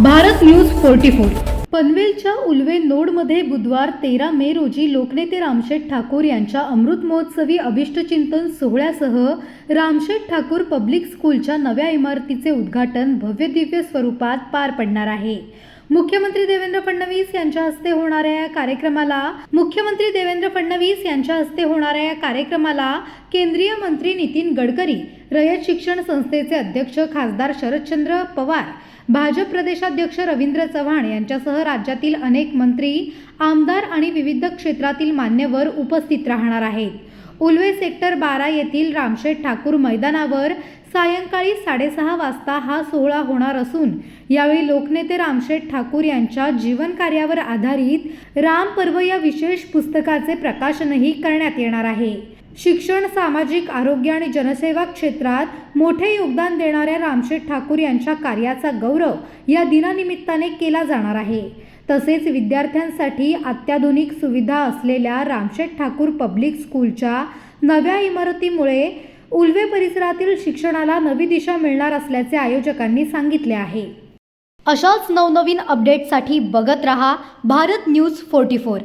Bharat news 44. पनवेलच्या उल्वे नोडमध्ये बुधवार 13 मे रोजी लोकनेते रामशेठ ठाकूर यांच्या अमृत महोत्सवी अभिष्टचिंतन सोहळ्यासह रामशेठ ठाकूर पब्लिक स्कूलच्या नव्या इमारतीचे उद्घाटन भव्यदिव्य स्वरूपात पार पडणार आहे. मुख्यमंत्री देवेंद्र फडणवीस यांच्या हस्ते होणाऱ्या या कार्यक्रमाला केंद्रीय मंत्री नितीन गडकरी, रयत शिक्षण संस्थेचे अध्यक्ष खासदार शरदचंद्र पवार, भाजप प्रदेशाध्यक्ष रवींद्र चव्हाण यांच्यासह राज्यातील अनेक मंत्री, आमदार आणि विविध क्षेत्रातील मान्यवर उपस्थित राहणार आहेत. उल्वे सेक्टर 12 येथील रामशेठ ठाकूर मैदानावर सायंकाळी 6:30 वाजता हा सोहळा होणार असून यावेळी लोकनेते रामशेठ ठाकूर यांच्या जीवनकार्यावर आधारित राम पर्व या विशेष पुस्तकाचे प्रकाशनही करण्यात येणार आहे. शिक्षण, सामाजिक, आरोग्य आणि जनसेवा क्षेत्रात मोठे योगदान देणाऱ्या रामशेठ ठाकूर यांच्या कार्याचा गौरव या दिनानिमित्ताने केला जाणार आहे. तसेच विद्यार्थ्यांसाठी अत्याधुनिक सुविधा असलेल्या रामशेठ ठाकूर पब्लिक स्कूलच्या नव्या इमारतीमुळे उल्वे परिसरातील शिक्षणाला नवी दिशा मिळणार असल्याचे आयोजकांनी सांगितले आहे. अशाच नवनवीन अपडेट्ससाठी बघत रहा भारत न्यूज 44.